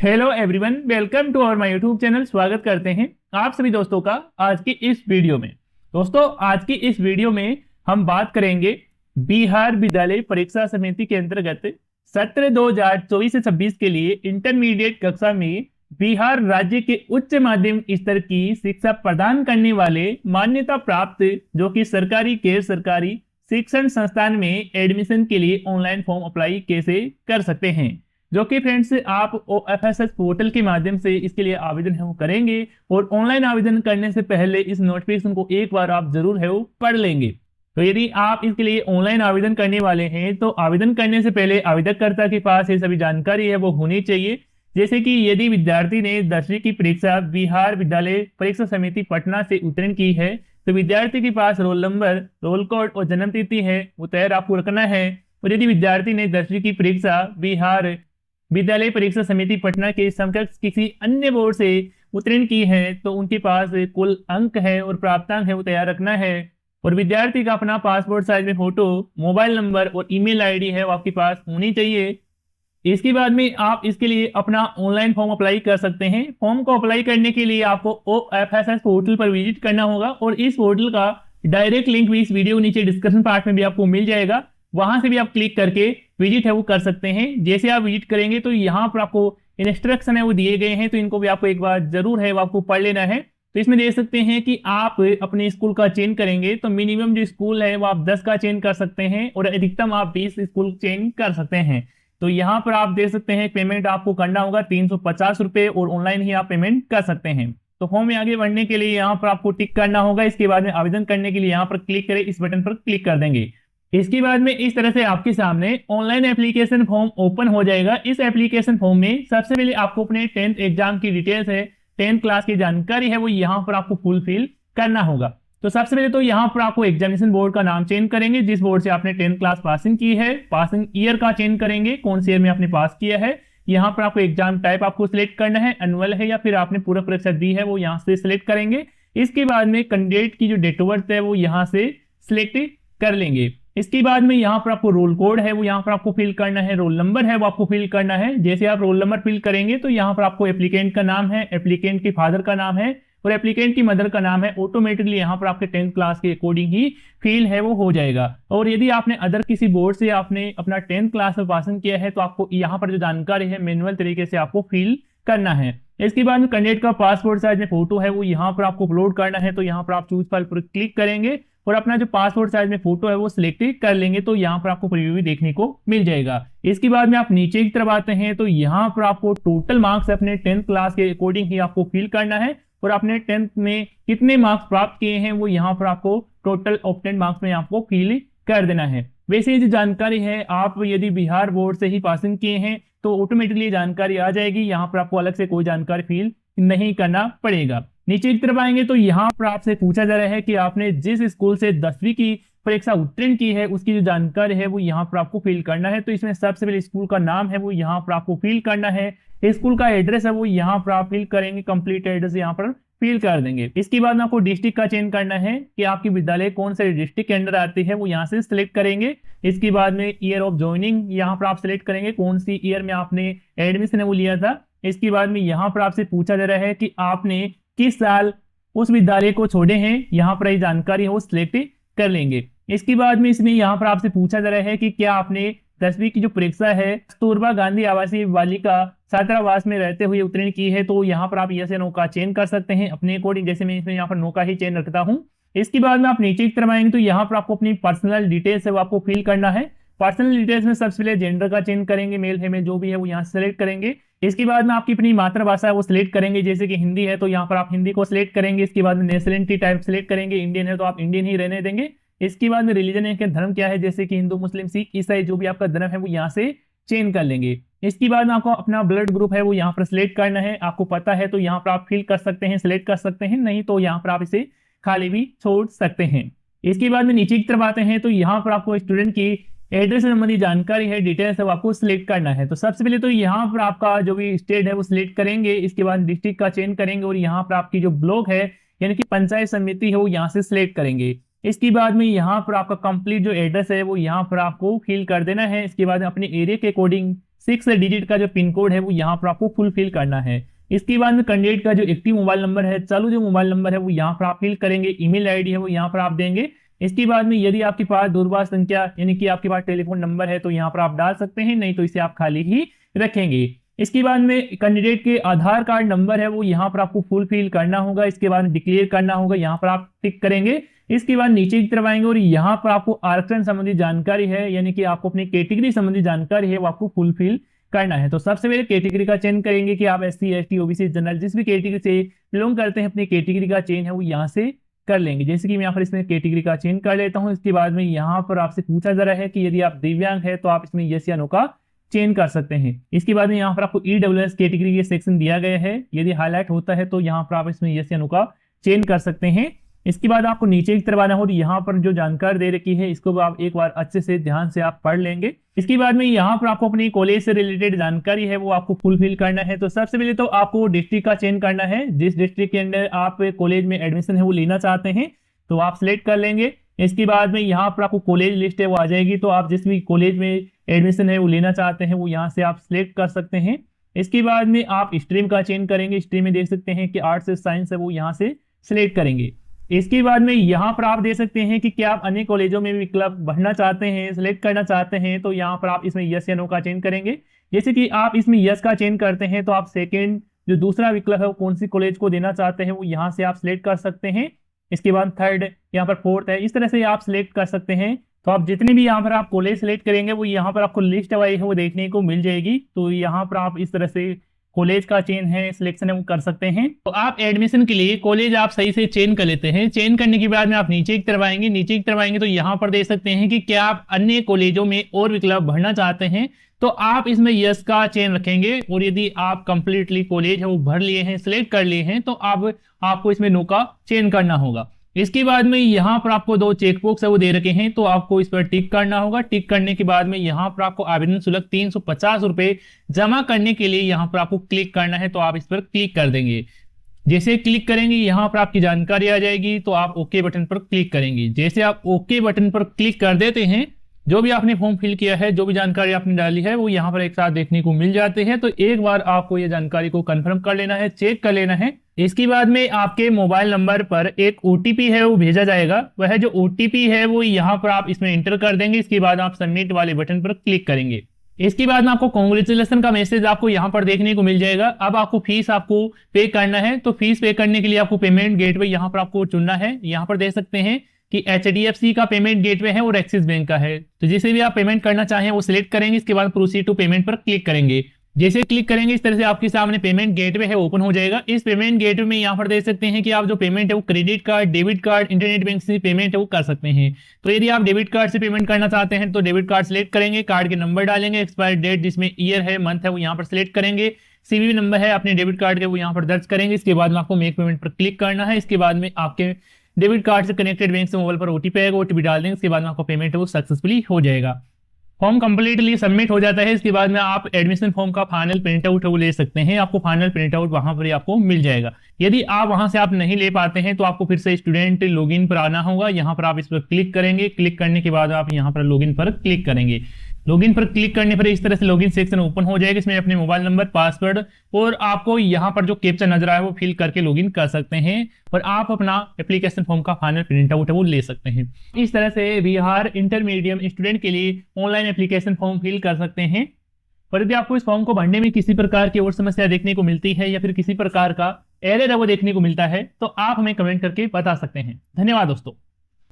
Hello everyone, welcome to our my YouTube channel. स्वागत करते हैं आप सभी दोस्तों का आज की इस वीडियो में। दोस्तों, आज की इस वीडियो में हम बात करेंगे बिहार विद्यालय परीक्षा समिति के अंतर्गत सत्र 2024 से 26 के लिए इंटरमीडिएट कक्षा में बिहार राज्य के उच्च माध्यमिक स्तर की शिक्षा प्रदान करने वाले मान्यता प्राप्त जो कि सरकारी गैर सरकारी शिक्षण संस्थान में एडमिशन के लिए ऑनलाइन फॉर्म अप्लाई कैसे कर सकते हैं, जो कि फ्रेंड्स आप OFSS पोर्टल के माध्यम से इसके लिए आवेदन है वो करेंगे। और ऑनलाइन आवेदन करने से पहले इस नोटिफिकेशन को एक बार आप जरूर है वो पढ़ लेंगे। तो यदि आप इसके लिए ऑनलाइन आवेदन करने वाले हैं तो आवेदन करने से पहले आवेदनकर्ता के पास ये सभी जानकारी है वो होनी चाहिए। जैसे कि यदि विद्यार्थी ने 10वीं की परीक्षा बिहार विद्यालय परीक्षा समिति पटना से उत्तीर्ण की है तो विद्यार्थी के पास रोल नंबर, रोल कोड और जन्म तिथि है वो तैयार आपको रखना है। और यदि विद्यार्थी ने 10वीं की परीक्षा बिहार विद्यालय परीक्षा समिति पटना के समकक्ष किसी अन्य बोर्ड से उत्तीर्ण की है तो उनके पास कुल अंक है और प्राप्तांक है वो तैयार रखना है। और विद्यार्थी का अपना पासपोर्ट साइज में फोटो, मोबाइल नंबर और ईमेल आईडी है वो आपके पास होनी चाहिए। इसके बाद में आप इसके लिए अपना ऑनलाइन फॉर्म अप्लाई कर सकते हैं। फॉर्म को अप्लाई करने के लिए आपको OFSS पोर्टल पर विजिट करना होगा और इस पोर्टल का डायरेक्ट लिंक भी इस वीडियो के नीचे डिस्क्रिप्शन पार्ट में भी आपको मिल जाएगा। वहां से भी आप क्लिक करके विजिट है वो कर सकते हैं। जैसे आप विजिट करेंगे तो यहाँ पर आपको इंस्ट्रक्शन है वो दिए गए हैं, तो इनको भी आपको एक बार जरूर है वो आपको पढ़ लेना है। तो इसमें देख सकते हैं कि आप अपने स्कूल का चयन करेंगे तो मिनिमम जो स्कूल है वो आप 10 का चयन कर सकते हैं और अधिकतम आप 20 स्कूल चयन कर सकते हैं। तो यहाँ पर आप देख सकते हैं पेमेंट आपको करना होगा 350 रुपए और ऑनलाइन ही आप पेमेंट कर सकते हैं। तो फॉर्म में आगे बढ़ने के लिए यहाँ पर आपको टिक करना होगा। इसके बाद में आवेदन करने के लिए यहाँ पर क्लिक करें, इस बटन पर क्लिक कर देंगे। इसके बाद में इस तरह से आपके सामने ऑनलाइन एप्लीकेशन फॉर्म ओपन हो जाएगा। इस एप्लीकेशन फॉर्म में सबसे पहले आपको अपने 10th एग्जाम की डिटेल्स है, 10th क्लास की जानकारी है वो यहाँ पर आपको फुलफिल करना होगा। तो सबसे पहले तो यहाँ पर आपको एग्जामिनेशन बोर्ड का नाम चेंज करेंगे, जिस बोर्ड से आपने 10th क्लास पासिंग की है। पासिंग ईयर का चेंज करेंगे, कौन से ईयर में आपने पास किया है। यहाँ पर आपको एग्जाम टाइप आपको सिलेक्ट करना है, एनुअल है या फिर आपने पूरा परीक्षा दी है वो यहाँ से सिलेक्ट करेंगे। इसके बाद में कैंडिडेट की जो डेट ऑफ बर्थ है वो यहाँ से सिलेक्ट कर लेंगे। इसके बाद में यहाँ पर आपको रोल कोड है वो यहाँ पर आपको फिल करना है, रोल नंबर है वो आपको फिल करना है। जैसे आप रोल नंबर फिल करेंगे तो यहाँ पर आपको एप्लीकेंट का नाम है, एप्लीकेंट के फादर का नाम है और एप्लीकेंट की मदर का नाम है। ऑटोमेटिकली यहाँ पर आपके 10th क्लास के अकॉर्डिंग ही फिल है वो हो जाएगा। और यदि आपने अदर किसी बोर्ड से आपने अपना 10th क्लास में पासिंग किया है तो आपको यहाँ पर जो जानकारी है मैनुअल तरीके से आपको फिल करना है। इसके बाद में कैंडिडेट का पासपोर्ट साइज में फोटो है वो यहाँ पर आपको अपलोड करना है। तो यहाँ पर आप चूज फाइल पर क्लिक करेंगे और अपना जो पासपोर्ट साइज में फोटो है वो सिलेक्ट कर लेंगे तो यहाँ पर आपको प्रीव्यू भी देखने को मिल जाएगा। इसके बाद में आप नीचे की तरफ आते हैं तो यहाँ पर आपको टोटल मार्क्स अपने 10th क्लास के अकॉर्डिंग ही आपको फिल करना है और आपने 10th में कितने मार्क्स प्राप्त किए हैं वो यहाँ पर आपको टोटल ऑब्टेन मार्क्स में आपको फिल कर देना है। वैसे ये जो जानकारी है आप यदि बिहार बोर्ड से ही पासिंग किए हैं तो ऑटोमेटिकली जानकारी आ जाएगी, यहाँ पर आपको अलग से कोई जानकारी फिल नहीं करना पड़ेगा। नीचे की तरफ आएंगे तो यहाँ पर आपसे पूछा जा रहा है कि आपने जिस स्कूल से 10वीं की परीक्षा उत्तीर्ण की है उसकी जो जानकारी है वो यहाँ पर आपको फिल करना है। तो इसमें सबसे पहले स्कूल का नाम है वो यहाँ पर आपको फिल करना है, स्कूल का एड्रेस है वो यहाँ पर आप फिल करेंगे, कंप्लीट एड्रेस यहाँ पर फिल कर देंगे। इसके बाद में आपको डिस्ट्रिक्ट का चयन करना है कि आपकी विद्यालय कौन से डिस्ट्रिक्ट के अंदर आती है वो यहाँ से सिलेक्ट करेंगे। इसके बाद में ईयर ऑफ ज्वाइनिंग यहाँ पर आप सिलेक्ट करेंगे, कौन सी ईयर में आपने एडमिशन है वो लिया था। इसके बाद में यहाँ पर आपसे पूछा जा रहा है कि आपने किस साल उस विद्यालय को छोड़े हैं, यहाँ पर ये जानकारी है वो सिलेक्ट कर लेंगे। इसके बाद में इसमें यहाँ पर आपसे पूछा जा रहा है कि क्या आपने 10वीं की जो परीक्षा है कस्तूरबा गांधी आवासीय बालिका छात्रावास में रहते हुए उत्तीर्ण की है। तो यहाँ पर आप यस या नो का चयन कर सकते हैं अपने अकॉर्डिंग, जैसे मैं इसमें यहाँ पर नो का ही चयन रखता हूँ। इसके बाद में आप नीचे की तरफ आएंगे तो यहाँ पर आपको अपनी पर्सनल डिटेल्स है वो आपको फिल करना है। पर्सनल डिटेल्स में सबसे पहले जेंडर का चयन करेंगे, मेल फीमेल जो भी है वो यहाँ सेलेक्ट करेंगे। इसके बाद में आपकी अपनी मातृभाषा है वो सिलेक्ट करेंगे, जैसे कि हिंदी है तो यहाँ पर आप हिंदी को सिलेक्ट करेंगे। इसके बाद में नेशनलिटी टाइप सिलेक्ट करेंगे, इंडियन है तो आप इंडियन ही रहने देंगे। इसके बाद में रिलीजन है कि धर्म क्या है, जैसे कि हिंदू मुस्लिम सिख ईसाई जो भी आपका धर्म है वो यहाँ से चेंज कर लेंगे। इसके बाद में आपको अपना ब्लड ग्रुप है वो यहाँ पर सिलेक्ट करना है, आपको पता है तो यहाँ पर आप फिल कर सकते हैं, सिलेक्ट कर सकते हैं, नहीं तो यहाँ पर आप इसे खाली भी छोड़ सकते हैं। इसके बाद में नीचे की तरफ आते हैं तो यहाँ पर आपको स्टूडेंट की एड्रेस संबंधी जानकारी है, डिटेल्स है, आपको सिलेक्ट करना है। तो सबसे पहले तो यहाँ पर आपका जो भी स्टेट है वो सिलेक्ट करेंगे। इसके बाद डिस्ट्रिक्ट का चयन करेंगे और यहाँ पर आपकी जो ब्लॉक है यानी कि पंचायत समिति है वो यहाँ से सिलेक्ट करेंगे। इसके बाद में यहाँ पर आपका कंप्लीट जो एड्रेस है वो यहाँ पर आपको फिल कर देना है। इसके बाद अपने एरिया के अकॉर्डिंग 6 डिजिट का जो पिन कोड है वो यहाँ पर आपको फुलफिल करना है। इसके बाद में कैंडिडेट का जो एक्टिव मोबाइल नंबर है, चालू जो मोबाइल नंबर है वो यहाँ पर आप फिल करेंगे, ईमेल आईडी है वो यहाँ पर आप देंगे। इसके बाद में यदि आपके पास दूरभाष संख्या यानी कि आपके पास टेलीफोन नंबर है तो यहाँ पर आप डाल सकते हैं, नहीं तो इसे आप खाली ही रखेंगे। इसके बाद में कैंडिडेट के आधार कार्ड नंबर है वो यहाँ पर आपको फुलफिल करना होगा। इसके बाद डिक्लेयर करना होगा, यहाँ पर आप टिक करेंगे। इसके बाद नीचे की तरफ आएंगे और यहाँ पर आपको आरक्षण संबंधी जानकारी है यानी कि आपको अपनी कैटेगरी संबंधी जानकारी है वो आपको फुलफिल करना है। तो सबसे पहले कैटेगरी का चयन करेंगे कि आप SC ST OBC जनरल जिस भी कैटेगरी से बिलोंग करते हैं, अपनी कैटेगरी का चयन है वो यहाँ से कर लेंगे। जैसे कि मैं यहाँ पर इसमें कैटेगरी का चयन कर लेता हूँ। इसके बाद में यहाँ पर आपसे पूछा जा रहा है कि यदि आप दिव्यांग है तो आप इसमें यस या नो का चेंज कर सकते हैं। इसके बाद में यहाँ पर आपको EWS कैटेगरी के सेक्शन दिया गया है, यदि हाईलाइट होता है तो यहाँ पर आप इसमें यस या नो का चेंज कर सकते हैं। इसके बाद आपको नीचे की तरफ आना हो, यहाँ पर जो जानकारी दे रखी है इसको आप एक बार अच्छे से ध्यान से आप पढ़ लेंगे। इसके बाद में यहाँ पर आपको अपनी कॉलेज से रिलेटेड जानकारी है वो आपको फुलफिल करना है। तो सबसे पहले तो आपको डिस्ट्रिक्ट का चयन करना है, जिस डिस्ट्रिक्ट के अंदर आप कॉलेज में एडमिशन है वो लेना चाहते हैं तो आप सिलेक्ट कर लेंगे। इसके बाद में यहाँ पर आपको कॉलेज लिस्ट है वो आ जाएगी, तो आप जिस भी कॉलेज में एडमिशन है वो लेना चाहते हैं वो यहाँ से आप सिलेक्ट कर सकते हैं। इसके बाद में आप स्ट्रीम का चयन करेंगे, स्ट्रीम में देख सकते हैं कि आर्ट्स से साइंस है वो यहाँ से सिलेक्ट करेंगे। इसके बाद में यहाँ पर आप देख सकते हैं कि क्या आप अन्य कॉलेजों में विकल्प भरना चाहते हैं, सिलेक्ट करना चाहते हैं, तो यहाँ पर आप इसमें यस या नो का चयन करेंगे। जैसे कि आप इसमें यस का चयन करते हैं तो आप सेकेंड जो दूसरा विकल्प है वो कौन सी कॉलेज को देना चाहते हैं वो यहाँ से आप सिलेक्ट कर सकते हैं। इसके बाद थर्ड, यहाँ पर फोर्थ है, इस तरह से आप सिलेक्ट कर सकते हैं। तो आप जितने भी यहाँ पर आप कॉलेज सिलेक्ट करेंगे वो यहाँ पर आपको लिस्ट वाइज है वो देखने को मिल जाएगी। तो यहाँ पर आप इस तरह से कॉलेज का चेन है सिलेक्शन है वो कर सकते हैं। तो आप एडमिशन के लिए कॉलेज आप सही से चेन कर लेते हैं। चेन करने के बाद में आप नीचे की तरफ आएंगे, नीचे की तरफ आएंगे तो यहाँ पर देख सकते हैं कि क्या आप अन्य कॉलेजों में और विकल्प भरना चाहते हैं, तो आप इसमें यस का चेन रखेंगे। और यदि आप कंप्लीटली कॉलेज है वो भर लिए हैं, सिलेक्ट कर लिए हैं, तो अब आपको इसमें नो का चेन करना होगा। इसके बाद में यहाँ पर आपको 2 चेकबॉक्स है वो दे रखे हैं, तो आपको इस पर टिक करना होगा। टिक करने के बाद में यहाँ पर आपको आवेदन शुल्क 350 रुपए जमा करने के लिए यहाँ पर आपको क्लिक करना है, तो आप इस पर क्लिक कर देंगे। जैसे क्लिक करेंगे यहाँ पर आपकी जानकारी आ जाएगी, तो आप ओके बटन पर क्लिक करेंगे। जैसे आप ओके बटन पर क्लिक कर देते हैं, जो भी आपने फॉर्म फिल किया है, जो भी जानकारी आपने डाली है वो यहाँ पर एक साथ देखने को मिल जाते हैं। तो एक बार आपको ये जानकारी को कंफर्म कर लेना है, चेक कर लेना है। इसके बाद में आपके मोबाइल नंबर पर एक OTP है वो भेजा जाएगा। वह जो OTP है वो यहाँ पर आप इसमें एंटर कर देंगे। इसके बाद आप सबमिट वाले बटन पर क्लिक करेंगे। इसके बाद में आपको कांग्रेचुलेशन का मैसेज आपको यहाँ पर देखने को मिल जाएगा। अब आपको फीस आपको पे करना है, तो फीस पे करने के लिए आपको पेमेंट गेटवे यहाँ पर आपको चुनना है। यहाँ पर देख सकते हैं कि HDFC का पेमेंट गेटवे है और एक्सिस बैंक का है, तो जिसे भी आप पेमेंट करना चाहें वो सिलेक्ट करेंगे। इसके बाद प्रोसीड टू पेमेंट पर क्लिक करेंगे। जैसे क्लिक करेंगे इस तरह से आपके सामने पेमेंट गेटवे है ओपन हो जाएगा। इस पेमेंट गेटवे में यहाँ पर देख सकते हैं कि आप जो पेमेंट है वो credit card, debit card, internet bank से पेमेंट है वो कर सकते हैं। तो यदि आप डेबिट कार्ड से पेमेंट करना चाहते हैं तो डेबिट कार्ड सिलेक्ट करेंगे, कार्ड के नंबर डालेंगे, एक्सपायर डेट जिसमें ईयर है, मंथ है वो यहाँ पर सिलेक्ट करेंगे, CVV नंबर है अपने डेबिट कार्ड के वो यहाँ पर दर्ज करेंगे। इसके बाद में आपको मेक पेमेंट पर क्लिक करना है। इसके बाद में आपके डेबिट कार्ड से कनेक्टेड बैंक से मोबाइल पर OTP आएगा, OTP डाल देंगे। इसके बाद में आपका पेमेंट है वो सक्सेसफुली हो जाएगा। फॉर्म कंप्लीटली सबमिट हो जाता है। इसके बाद में आप एडमिशन फॉर्म का फाइनल प्रिंट आउट वो ले सकते हैं। आपको फाइनल प्रिंट आउट वहां पर ही आपको मिल जाएगा। यदि आप वहां से आप नहीं ले पाते हैं तो आपको फिर से स्टूडेंट लॉगिन पर आना होगा। यहाँ पर आप इस पर क्लिक करेंगे। क्लिक करने के बाद आप यहाँ पर लॉगिन पर क्लिक करेंगे। लॉगिन पर क्लिक करने पर इस तरह से लॉगिन सेक्शन ओपन हो जाएगा। इसमें अपने मोबाइल नंबर, पासवर्ड और आपको यहाँ पर जो कैप्चा नजर आया है वो फिल करके लॉगिन कर सकते हैं और आप अपना एप्लीकेशन फॉर्म का फाइनल प्रिंट आउट है वो ले सकते हैं। इस तरह से बिहार इंटरमीडिएट स्टूडेंट के लिए ऑनलाइन एप्लीकेशन फॉर्म फिल कर सकते हैं। और यदि आपको इस फॉर्म को भरने में किसी प्रकार की और समस्या देखने को मिलती है या फिर किसी प्रकार का एरर है वो देखने को मिलता है तो आप हमें कमेंट करके बता सकते हैं। धन्यवाद दोस्तों।